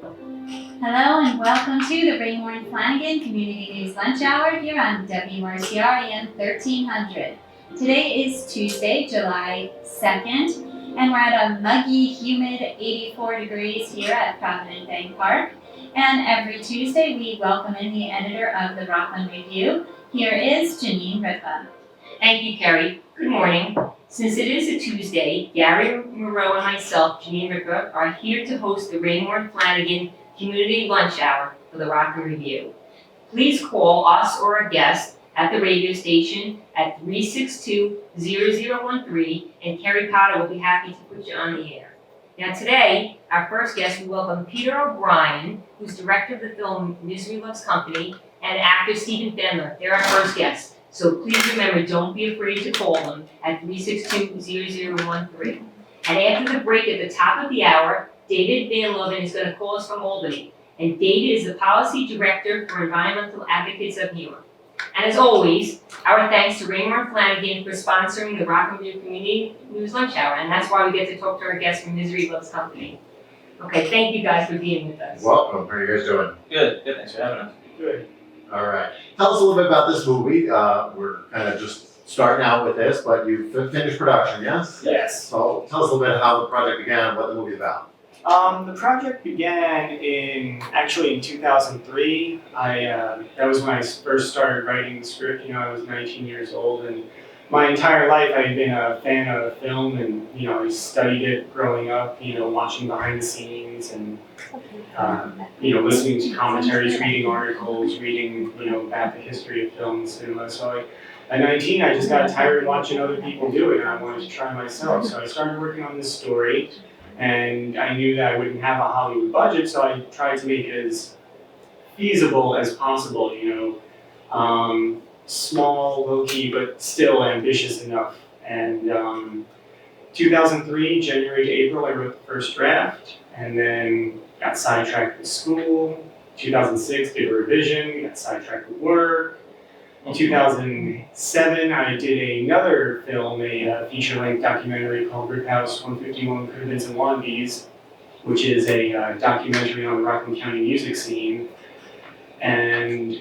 Hello and welcome to the Raymore and Flanagan Community News Lunch Hour here on WRCR AM 1300. Today is Tuesday, July 2nd, and we're at a muggy, humid 84 degrees here at Provident Bank Park. And every Tuesday we welcome in the editor of the Rockland Review. Here is Jeannine Rippa. Thank you, Carrie. Good morning. Since it is a Tuesday, Gary Moreau and myself, Jeannine Rippa, are here to host the Raymore and Flanagan Community Lunch Hour for the Rockland Review. Please call us or a guest at the radio station at 362-0013, and Carrie Potter will be happy to put you on the air. Now today, our first guest, we welcome Peter O'Brien, who's director of the film Misery Loves Company, and actor Steven Bendler. They're our first guests. So please remember, don't be afraid to call them at 362-0013. And after the break at the top of the hour, David Van Loven is going to call us from Albany. And David is the Policy Director for Environmental Advocates of New York. And as always, our thanks to Raymore and Flanagan for sponsoring the Rockland Community News Lunch Hour. And that's why we get to talk to our guests from Misery Loves Company. Okay, thank you guys for being with us. Welcome. How are you guys doing? Good, thanks for having us. Good. All right. Tell us a little bit about this movie. We're kind of just starting out with this, but you finished production, yes? Yes. So tell us a little bit how the project began, what the movie's about. The project began in 2003. That was when I first started writing the script. I was 19 years old, and my entire life I had been a fan of film, and I studied it growing up. Watching behind the scenes and listening to commentaries, reading articles, reading about the history of film and cinema. So at 19, I just got tired of watching other people do it, and I wanted to try myself. So I started working on this story. And I knew that I wouldn't have a Hollywood budget, so I tried to make it as feasible as possible, small, low-key, but still ambitious enough. And 2003, January to April, I wrote the first draft, and then got sidetracked with school. 2006, did a revision, got sidetracked with work. In 2007, I did another film, a feature-length documentary called Rip House 151 Could Have Been Some Wannabes, which is a documentary on the Rockland County music scene. And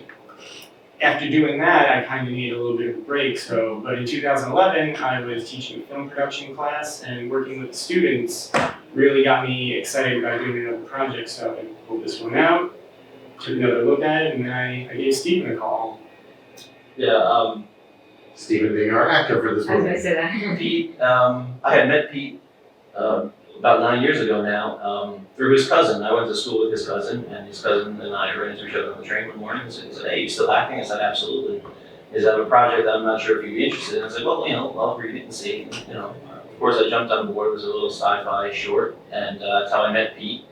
after doing that, I kind of needed a little bit of a break. But in 2011, I was teaching a film production class, and working with the students really got me excited about doing another project. So I pulled this one out, took another look at it, and then I gave Steven a call. Yeah, Steven being our actor for this I was movie. going to say that. Pete, I had met Pete about 9 years ago now through his cousin. I went to school with his cousin, and his cousin and I ran into each other on the train one morning and said, hey, you still acting? I said, absolutely. Is that a project I'm not sure if you'd be interested in? I said, well, I'll read it and see. And, of course, I jumped on board. It was a little sci-fi short, and that's how I met Pete.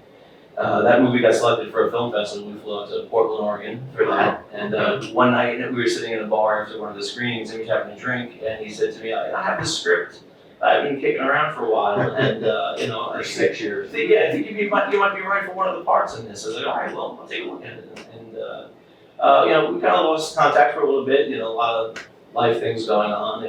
That movie got selected for a film festival. We flew out to Portland, Oregon for that. And one night we were sitting in a bar after one of the screenings, and we were having a drink, and he said to me, I have this script I've been kicking around for a while, and For 6 years. I think you might be right for one of the parts in this. I was like, all right, well, I'll take a look at it. And we kind of lost contact for a little bit. A lot of life things going on. I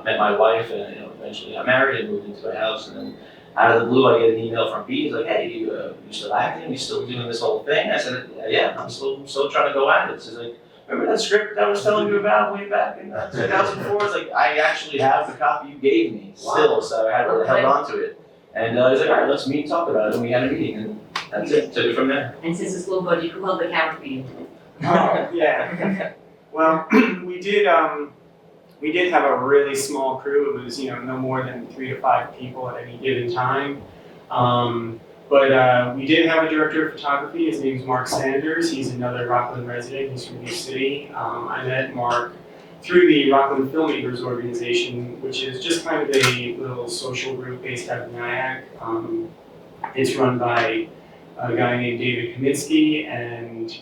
met my wife, and eventually got married and moved into a house, and then out of the blue, I get an email from Pete. He's like, hey, you still acting? You still doing this whole thing? I said, yeah, I'm still trying to go at it. So he's like, remember that script I was telling you about way back in 2004? It's like, I actually have the copy you gave me still, so I held on to it. And he's like, all right, let's meet and talk about it. And we had a meeting, and that's it. Took it from there. And since it's low budget, who held the camera for you? Oh, yeah. Well, we did have a really small crew. It was, no more than 3 to 5 people at any given time. But we did have a director of photography. His name's Mark Sanders. He's another Rockland resident. He's from New City. I met Mark through the Rockland Filmmakers Organization, which is just kind of a little social group based out of Nyack. It's run by a guy named David Kaminsky, and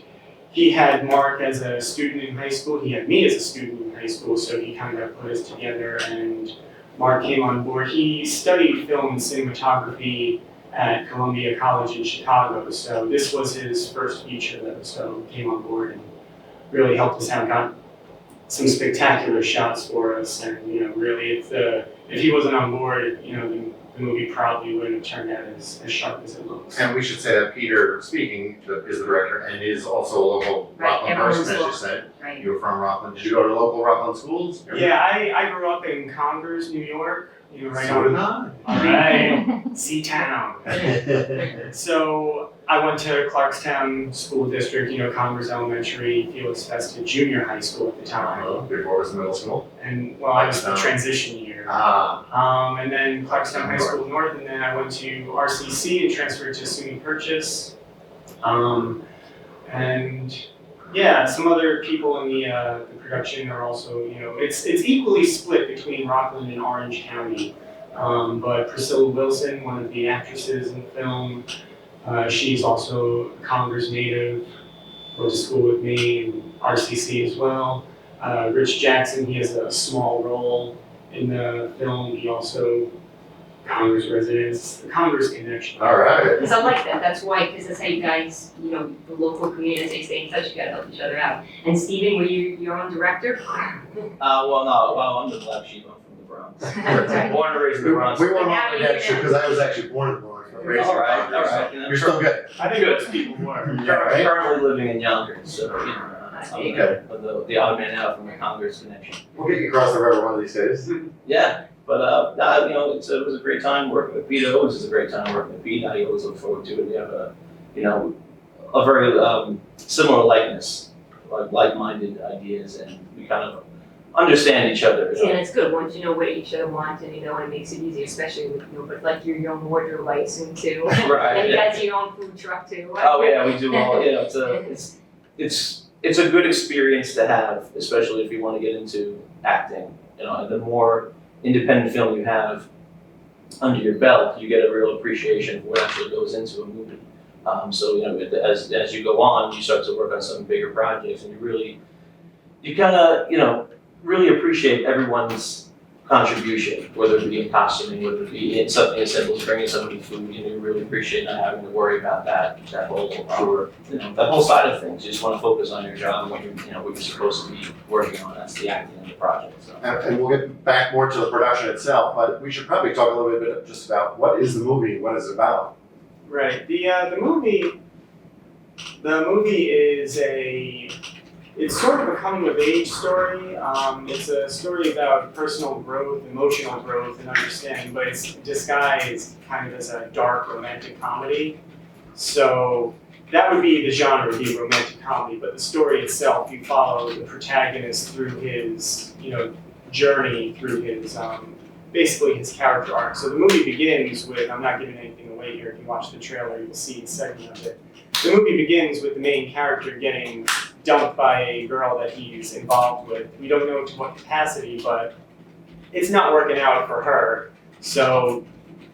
he had Mark as a student in high school. He had me as a student in high school, so he kind of put us together, and Mark came on board. He studied film and cinematography at Columbia College in Chicago, so this was his first feature, so he came on board and really helped us out, got some spectacular shots for us, and really, if he wasn't on board, then the movie probably wouldn't have turned out as sharp as it looks. And we should say that Peter speaking is the director and is also a local Right, Rockland everyone's person, as you local. said. Right. You were from Rockland. Did you go to local Rockland schools? Yeah, I grew up in Converse, New York. Right So did on. I. All right, C-Town. So I went to Clarkstown School District, Converse Elementary, Felix Festa Junior High School at the time. Before it was middle school. And well, I was the transition year. And then Clarkstown High School North, and then I went to RCC and transferred to SUNY Purchase. And yeah, some other people in the production are also, it's equally split between Rockland and Orange County. But Priscilla Wilson, one of the actresses in the film, she's also a Converse native, went to school with me in RCC as well. Rich Jackson, he has a small role in the film. He also Converse residents, the Converse connection. All right. Because I like that, that's why, because that's how you guys, the local communities, they stay in touch, you gotta help each other out. And Steven, were you your own director? I'm the black sheep, I'm from the Bronx. That's right. Born and raised in the Bronx. We won't Now on you're that shit now. because I was actually born in Florida. Raised in All right, Converse, all right. so You're still good. I think most people were. Yeah, right? Currently living in Yonkers, so, I'm Okay. the odd man out from the Congress connection. We'll get you across the river one of these days. Yeah, but it was a great time working with Pete. It always is a great time working with Pete. I always look forward to it. We have a very similar likeness, like-minded ideas, and we kind of understand each other. Yeah, that's good, once you know what each other want, and it makes it easier, especially with, but like your own wardrobe license too. Right. And you guys your own food truck too. Oh yeah, we do all. It's a good experience to have, especially if you want to get into acting. The more independent film you have under your belt, you get a real appreciation of what actually goes into a movie. As you go on, you start to work on some bigger projects, and you kind of really appreciate everyone's contribution, whether it be in costuming, whether it be in something as simple as bringing somebody food. You really appreciate not having to worry about that whole that whole side of things. You just want to focus on your job and what you're supposed to be working on. That's the acting in the project. So. And we'll get back more to the production itself, but we should probably talk a little bit just about what is the movie, what is it about? Right. The movie is it's sort of a coming of age story. It's a story about personal growth, emotional growth, and understanding, but it's disguised kind of as a dark romantic comedy. So that would be the genre, would be romantic comedy, but the story itself, you follow the protagonist through his, journey, through his, basically his character arc. So the movie begins with, I'm not giving anything away here, if you watch the trailer, you'll see a segment of it. The movie begins with the main character getting dumped by a girl that he's involved with. We don't know to what capacity, but it's not working out for her. So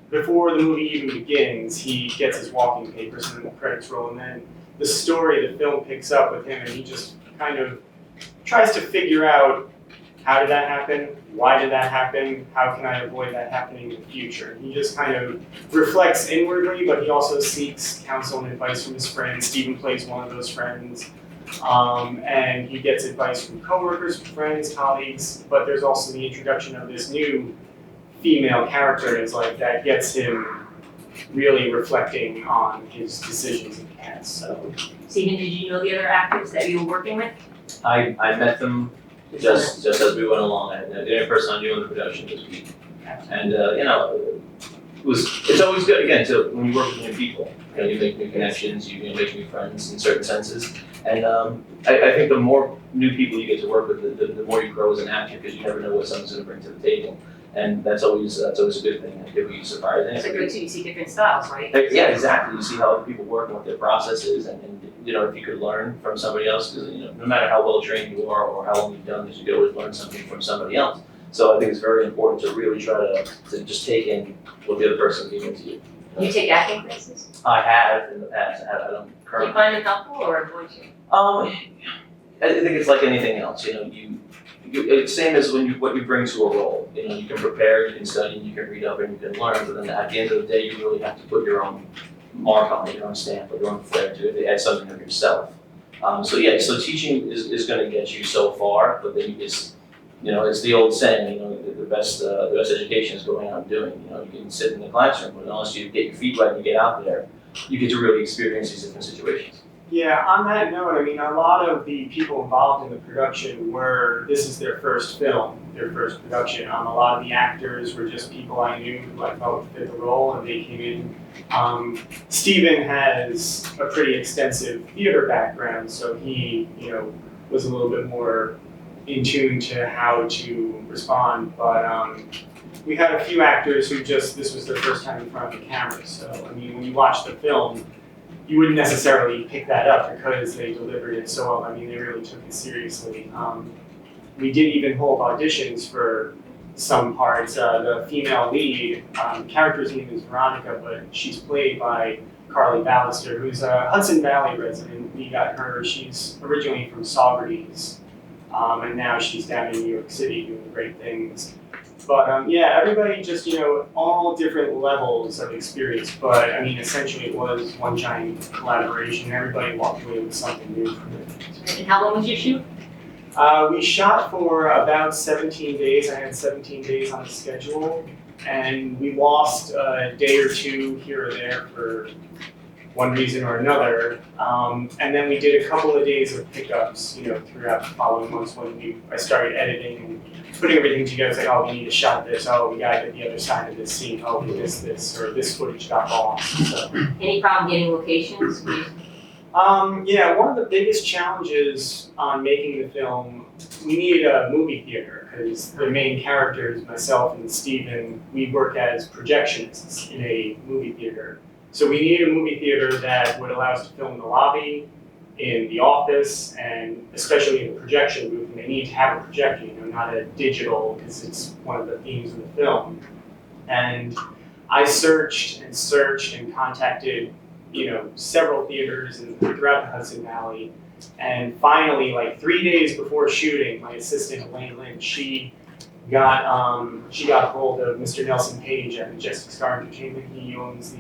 before the movie even begins, he gets his walking papers and then the credits roll, and then the story, the film picks up with him, and he just kind of tries to figure out, how did that happen? Why did that happen? How can I avoid that happening in the future? He just kind of reflects inwardly, but he also seeks counsel and advice from his friends. Steven plays one of those friends. And he gets advice from coworkers, friends, colleagues, but there's also the introduction of this new female character in his life that gets him really reflecting on his decisions in the past. So, Steven, did you know the other actors that you were working with? I met them just as we went along. The only person I knew in the production was Pete. And it's always good again when you work with new people. You make new connections, you make new friends in certain senses. And I think the more new people you get to work with, the more you grow as an actor, because you never know what someone's going to bring to the table. And that's always a good thing. It could be surprising. It's good too, you see different styles, right? Yeah, exactly. You see how other people work and what their process is, and if you could learn from somebody else, because no matter how well trained you are or how long you've done this, you could always learn something from somebody else. So I think it's very important to really try to just take in what the other person is giving to you. You take acting classes? I have in the past. I don't Do you currently. find them helpful or avoid you? I think it's like anything else. It's same as what you bring to a role. You can prepare, you can study, you can read up, and you can learn. But then at the end of the day, you really have to put your own mark on it, your own stamp, or your own flair to it. Add something of yourself. So teaching is going to get you so far, but then it's the old saying, the best education is going out and doing. You can sit in the classroom, but unless you get your feet wet and you get out there, you get to really experience these different situations. Yeah, on that note, I mean, a lot of the people involved in the production this is their first film, their first production. A lot of the actors were just people I knew who I felt fit the role, and they came in. Steven has a pretty extensive theater background, so he, was a little bit more in tune to how to respond. But we had a few actors who this was their first time in front of the camera. So, I mean, when you watch the film, you wouldn't necessarily pick that up because they delivered it so well. I mean, they really took it seriously. We did even hold auditions for some parts. The female lead, character's name is Veronica, but she's played by Carly Ballister, who's a Hudson Valley resident. We got her, she's originally from Saugerties, and now she's down in New York City doing great things. But yeah, everybody just, all different levels of experience. But I mean, essentially it was one giant collaboration. Everybody walked away with something new from it. And how long was your shoot? We shot for about 17 days. I had 17 days on the schedule. And we lost a day or two here or there for one reason or another. And then we did a couple of days of pickups, throughout the following months when I started editing and putting everything together. It's like, oh, we need a shot of this. Oh, we got to get the other side of this scene. Oh, we missed this, or this footage got lost. So. Any problem getting locations? Yeah, one of the biggest challenges on making the film, we needed a movie theater because the main characters, myself and Steven, we work as projectionists in a movie theater. So we needed a movie theater that would allow us to film in the lobby, in the office, and especially in the projection booth. And they need to have a projector, not a digital, because it's one of the themes of the film. And I searched and contacted, several theaters throughout the Hudson Valley. And finally, like 3 days before shooting, my assistant Elaine Lynch, she got a hold of Mr. Nelson Page at Majestic Star Entertainment. He owns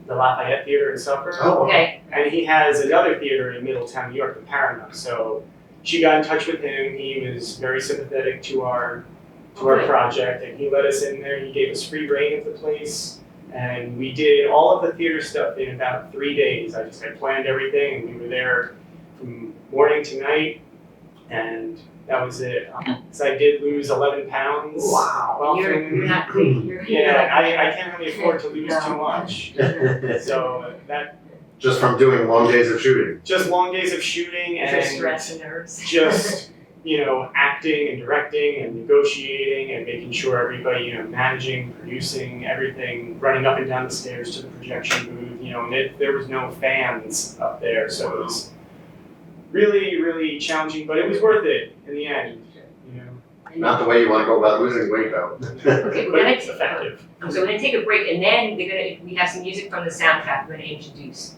the Lafayette Theater in Suffolk. Oh, Okay. And he has another theater in Middletown, New York, the Paramount. So she got in touch with him. He was very sympathetic to our project, and he let us in there. He gave us free reign of the place, and we did all of the theater stuff in about 3 days. I planned everything, and we were there from morning to night, and that was it. So I did lose 11 pounds. Wow. While You're filming. not clean. Yeah, I can't really afford to lose too much. So that Just from doing long days of shooting. just long days of shooting For and stress and nerves. just acting and directing and negotiating and making sure everybody managing, producing everything, running up and down the stairs to the projection booth. And there was no fans up there, so it was really, really challenging, but it was worth it in the end. Not the way you want to go about losing weight, though. Okay, But we're gonna it's effective. So we're gonna take a break, and then we have some music from the soundtrack we're gonna introduce.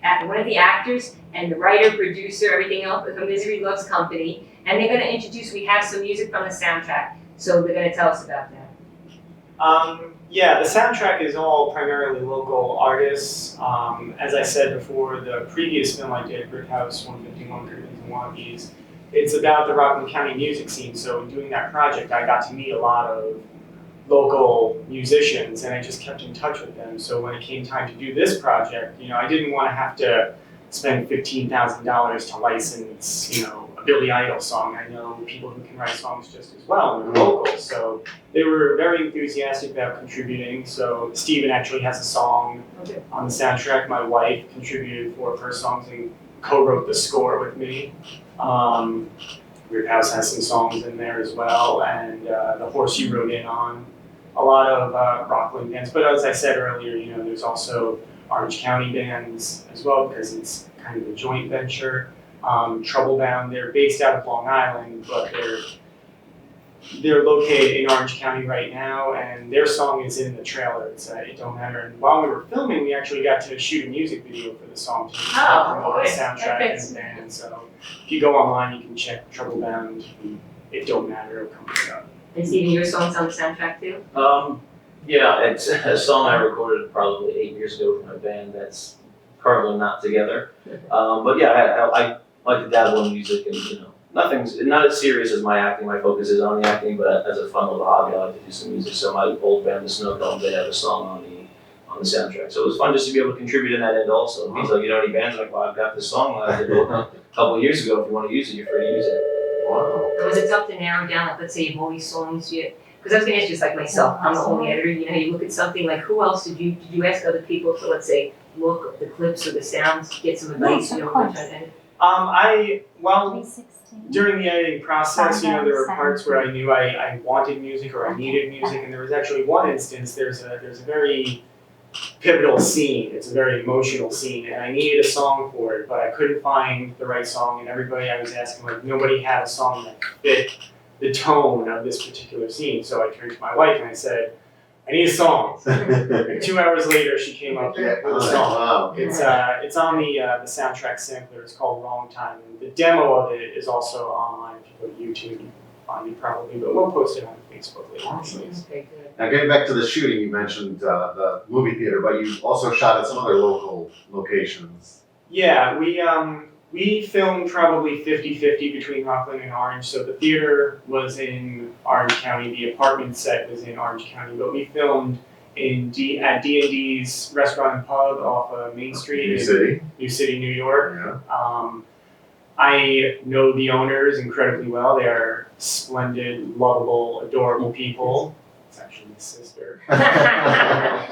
One of the actors and the writer, producer, everything else from Misery Loves Company, and they're gonna introduce. We have some music from the soundtrack, so they're gonna tell us about that. Yeah, the soundtrack is all primarily local artists. As I said before, the previous film I did, Brick House 151 Curtains and Wonkies, it's about the Rockland County music scene. So in doing that project, I got to meet a lot of local musicians, and I just kept in touch with them. So when it came time to do this project, I didn't want to have to spend $15,000 to license, a Billy Idol song. I know people who can write songs just as well, and they're local. So they were very enthusiastic about contributing. So Steven actually has a song on the soundtrack. My wife contributed 4 of her songs and co-wrote the score with me. Weird House has some songs in there as well, and The Horse You Rode In On. A lot of Rockland bands, but as I said earlier, there's also Orange County bands as well because it's kind of a joint venture. Troublebound, they're based out of Long Island, but they're located in Orange County right now, and their song is in the trailer. It's It Don't Matter. And while we were filming, we actually got to shoot a music video for the song too. Oh, The soundtrack and the band. So if you go online, you can check Troublebound. It Don't Matter. It'll come up. And Steven, your song's on the soundtrack too? Yeah, it's a song I recorded probably 8 years ago with my band that's currently not together. But yeah, I like to dabble in music and nothing's not as serious as my acting. My focus is on the acting, but as a fun little hobby, I like to do some music. So my old band, the Snow Domes, they have a song on the soundtrack. So it was fun just to be able to contribute in that end also. He's like, you know any bands? I'm like, well, I've got this song that I did a couple of years ago. If you want to use it, you're free to use it. Wow. Was it tough to narrow down, like, let's say you've all these songs you, because I was gonna ask you, just like myself, I'm the only editor, you know, you look at something like, who else did you ask other people to, let's say, look at the clips or the sounds, get some advice, you know, which I edit? Well, 2016. during the editing process, there were parts where I knew I wanted music or I needed music, and there was actually one instance, there's a very pivotal scene, it's a very emotional scene, and I needed a song for it, but I couldn't find the right song, and everybody I was asking, like, nobody had a song that fit the tone of this particular scene, so I turned to my wife and I said, I need a song. And 2 hours later, she came up with a song. Wow. It's on the soundtrack sampler. It's called Wrong Time. And the demo of it is also online. If you go to YouTube, you can find it probably, but we'll post it on Facebook later. Okay, good. Now, getting back to the shooting, you mentioned the movie theater, but you also shot at some other local locations. Yeah, we filmed probably 50-50 between Rockland and Orange. So the theater was in Orange County, the apartment set was in Orange County, but we filmed at D&D's Restaurant and Pub off of Main Street New City, New York. Yeah. I know the owners incredibly well. They are splendid, lovable, adorable people. It's actually my sister.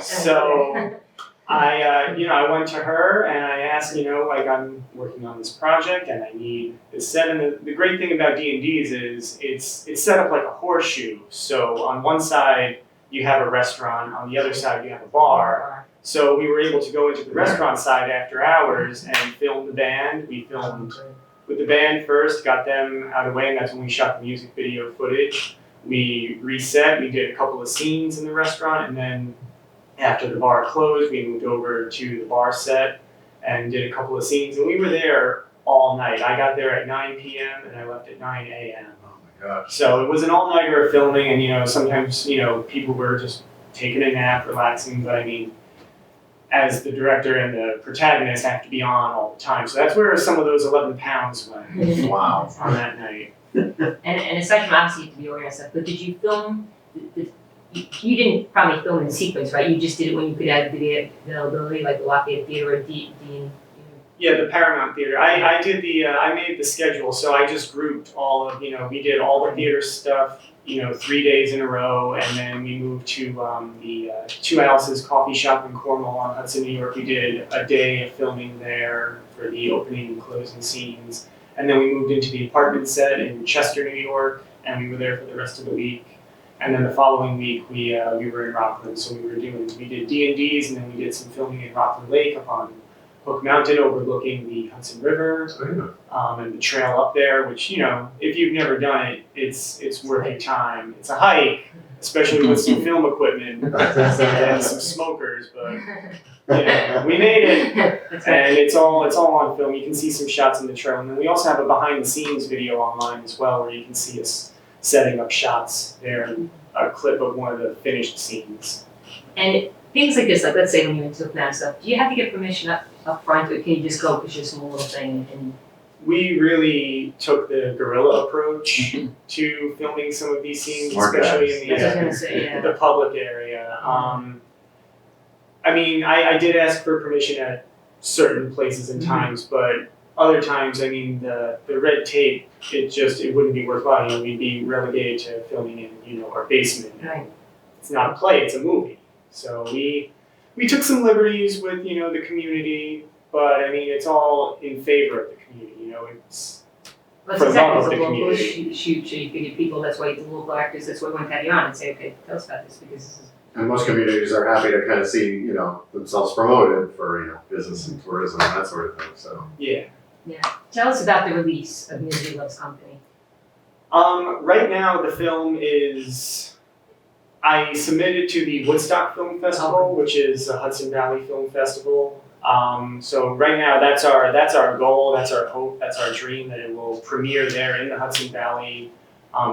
So I went to her and I asked, like, I'm working on this project and I need this set. And the great thing about D&D's is it's set up like a horseshoe. So on one side you have a restaurant, on the other side you have a bar. So we were able to go into the restaurant side after hours and film the band. We filmed with the band first, got them out of the way, and that's when we shot the music video footage. We reset, we did a couple of scenes in the restaurant, and then after the bar closed, we moved over to the bar set and did a couple of scenes, and we were there all night. I got there at 9 p.m. and I left at 9 a.m. Oh my gosh. So it was an all-nighter of filming, and sometimes people were just taking a nap, relaxing, but I mean, as the director and the protagonist have to be on all the time. So that's where some of those 11 pounds went Wow. on that night. And aside from obviously you have to be organized stuff, but did you film, you didn't probably film in sequence, right? You just did it when you could have video availability, like the Lafayette Theater or D. Yeah, the Paramount Theater. I did I made the schedule, so I just grouped all of, we did all the theater stuff, 3 days in a row, and then we moved to the Two Alice's coffee shop in Cornwall on Hudson, New York. We did a day of filming there for the opening and closing scenes, and then we moved into the apartment set in Chester, New York, and we were there for the rest of the week. And then the following week, we were in Rockland, so we did D&D's, and then we did some filming in Rockland Lake up on Hook Mountain overlooking the Hudson River, and the trail up there, which, if you've never done it, it's worth your time. It's a hike, especially with some film equipment and some smokers, but we made it, and it's all on film. You can see some shots in the trail, and then we also have a behind-the-scenes video online as well, where you can see us setting up shots there, a clip of one of the finished scenes. And things like this, like let's say when you're into plan stuff, do you have to get permission up front, or can you just go because you're a small little thing? And we really took the guerrilla approach to filming some of these scenes, Smart especially guys. in That's what I was gonna say, yeah. the public area. I did ask for permission at certain places and times, but other times, the red tape, it wouldn't be worthwhile. We'd be relegated to filming in, our basement. Right. It's not a play, it's a movie. So we took some liberties with, the community, but it's all in favor of the community, it's That's for exactly love of the the local community. shoot, so you figure people, that's why the local actors, that's why we want to have you on and say, okay, tell us about this, because this is. And most communities are happy to kind of see, themselves promoted for, business and tourism and that sort of thing, so. Yeah. Tell us about the release of Misery Loves Company. Right now the film I submitted to the Woodstock Film Festival, which is a Hudson Valley Film Festival. So right now that's our goal, that's our hope, that's our dream, that it will premiere there in the Hudson Valley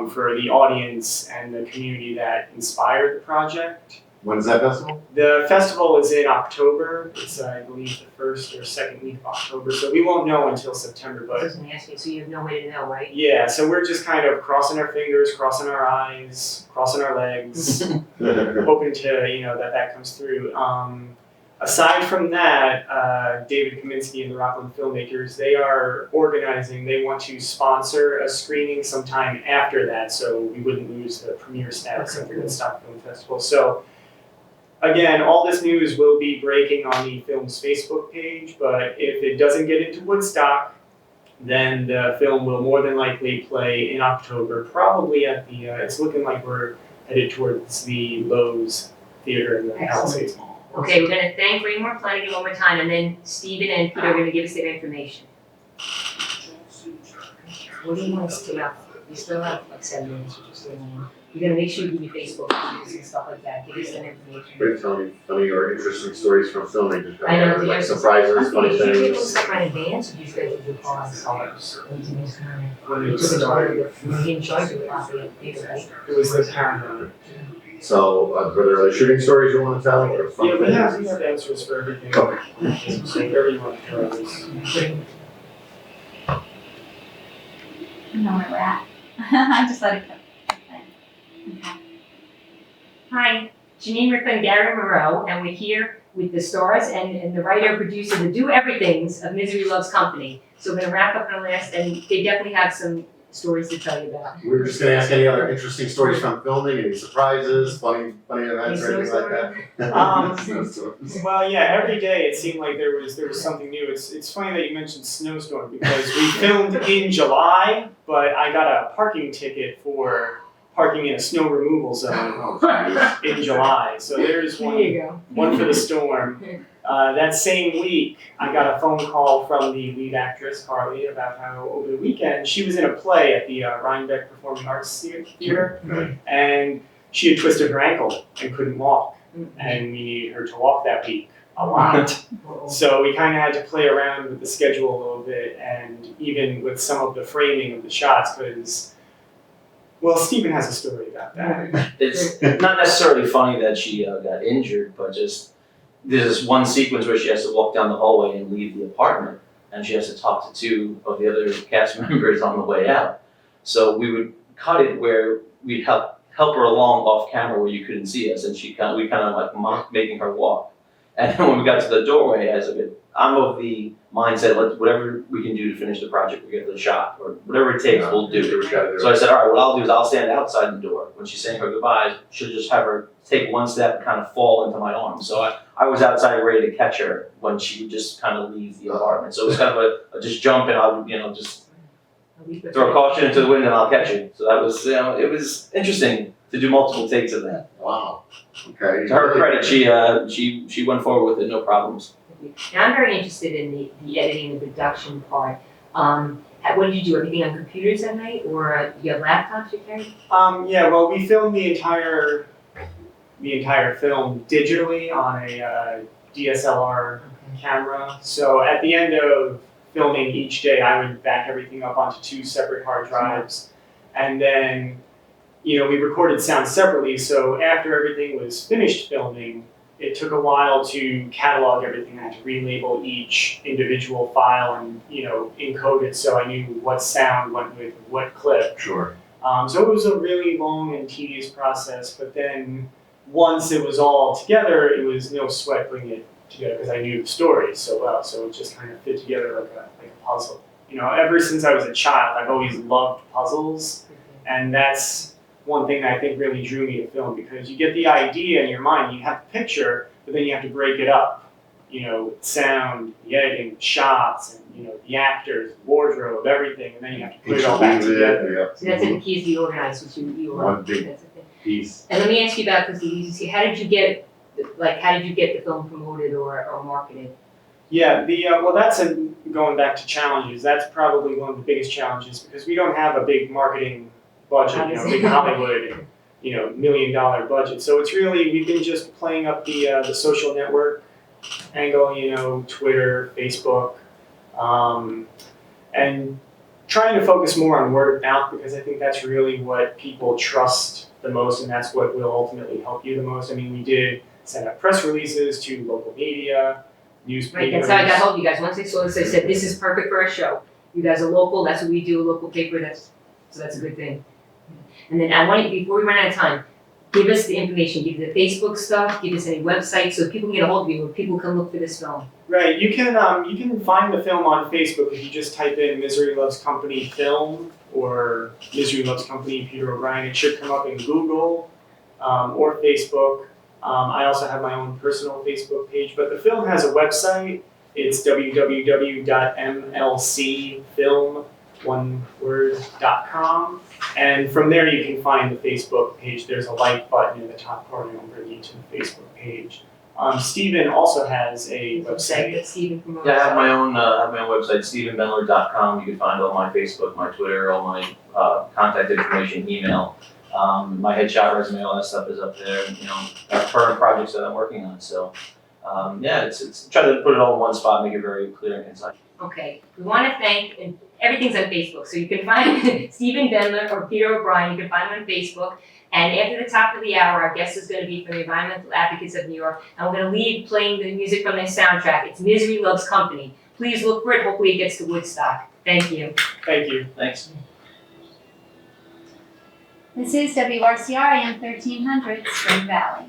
for the audience and the community that inspired the project. When's that festival? The festival is in October. It's, I believe, the first or second week of October, so we won't know until September. I But was gonna ask you, so you have no way to know, right? yeah, so we're just kind of crossing our fingers, crossing our eyes, crossing our legs, hoping to, that comes through. Aside from that, David Kaminsky and the Rockland filmmakers, they are organizing. They want to sponsor a screening sometime after that, so we wouldn't lose the premiere status of the Woodstock Film Festival. So. Again, all this news will be breaking on the film's Facebook page, but if it doesn't get into Woodstock, then the film will more than likely play in October, probably at the, it's looking like we're headed towards the Lowe's Theater in the Palisades Mall. Okay, we're gonna thank Raymore Flanagan one more time, and then Steven and Peter are gonna give us their information. What do you want us to have? You still have like 7 minutes, which is still on. You're gonna make sure you give your Facebook pages and stuff like that, give us some information. Great, tell me funny or interesting stories from filming. Just I know, like there's- surprises, funny Did you get things. stuff right in advance, or did you guys do call on stars? When You it took a charge started, of, you didn't charge of the property at the theater, right? it was the Paramount. So, were there other shooting stories you want to tell or fun Yeah, we things? have answers for everything. Okay. So whatever you want to throw us. I know where we're at. I just let it go. Okay. Hi, Jeannine, Rippa, and Gary Moreau, and we're here with the stars and the writer, producer, the do everythings of Misery Loves Company. So we're gonna wrap up in the last, and they definitely have some stories to tell you about. We were just gonna ask any other interesting stories from filming, any surprises, funny events or anything like that? Well, yeah, every day it seemed like there was something new. It's funny that you mentioned snowstorm because we filmed in July, but I got a parking ticket for parking in a snow removal zone in July. So there's There you go. one for the storm. That same week, I got a phone call from the lead actress, Carly, about how over the weekend she was in a play at the Rhinebeck Performing Arts Theater, and she had twisted her ankle and couldn't walk, and we needed her to walk that week a lot. So we kind of had to play around with the schedule a little bit, and even with some of the framing of the shots, because, well, Steven has a story about that. It's not necessarily funny that she got injured, but just there's this one sequence where she has to walk down the hallway and leave the apartment, and she has to talk to 2 of the other cast members on the way out. So we would cut it where we'd help her along off camera where you couldn't see us, and we kind of like mocked making her walk. And then when we got to the doorway, I'm of the mindset, whatever we can do to finish the project, we get the shot, or whatever it takes, we'll do. So I said, all right, what I'll do is I'll stand outside the door. When she's saying her goodbyes, she'll just have her take one step and kind of fall into my arms. So I was outside ready to catch her when she would just kind of leave the apartment. So it was kind of a just jump and I would, just throw caution into the wind and I'll catch you. So that was, it was interesting to do multiple takes of that. Wow, okay. To her credit, she went forward with it, no problems. Now, I'm very interested in the editing, the production part. What did you do, everything on computers that night, or you have laptops you carried? Yeah, well, we filmed the entire film digitally on a DSLR camera. So at the end of filming each day, I would back everything up onto 2 separate hard drives, and then we recorded sound separately. So after everything was finished filming, it took a while to catalog everything. I had to relabel each individual file and encode it so I knew what sound went with what clip. Sure. So it was a really long and tedious process, but then once it was all together, it was no sweat putting it together because I knew the story so well. So it just kind of fit together like a puzzle. Ever since I was a child, I've always loved puzzles, and that's one thing that I think really drew me to film, because you get the idea in your mind, you have the picture, but then you have to break it up. Sound, the editing, shots, and the actors, wardrobe, everything, and then you have to put it all back together. So that's the keys to be organized, which you One big that's the thing. piece. And let me ask you about this, how did you get the film promoted or marketed? Yeah, well, that's going back to challenges. That's probably one of the biggest challenges because we don't have a big marketing budget, big Hollywood, $1 million budget. So it's really, we've been just playing up the social network angle, Twitter, Facebook, and trying to focus more on word of mouth because I think that's really what people trust the most, and that's what will ultimately help you the most. I mean, we did send out press releases to local media, newspapers. Right, that's how I got hold of you guys. Once they saw this, they said, this is perfect for our show. You guys are local, that's what we do, a local paper, so that's a good thing. And then I want you, before we run out of time, give us the information, give the Facebook stuff, give us any websites so people can get a hold of you, or people can look for this film. Right, you can find the film on Facebook if you just type in Misery Loves Company film or Misery Loves Company Peter O'Brien. It should come up in Google or Facebook. I also have my own personal Facebook page, but the film has a website. It's www.mlcfilm.com, and from there you can find the Facebook page. There's a like button in the top corner and it'll bring you to the Facebook page. Steven also has a website. Steven from Yeah, I have my own website, stevenbendler.com. You can find all my Facebook, my Twitter, all my contact information, email. My headshot resume, all that stuff is up there. You know, current projects that I'm working on. So, yeah, it's trying to put it all in one spot, make it very clear and concise. Okay, we want to thank, and everything's on Facebook, so you can find Steven Bendler or Peter O'Brien, you can find them on Facebook. And after the top of the hour, our guest is going to be from the Environmental Advocates of New York, and we're going to leave playing the music from their soundtrack. It's Misery Loves Company. Please look for it, hopefully it gets to Woodstock. Thank you. Thank you. Thanks. This is WRCR AM 1300 Spring Valley.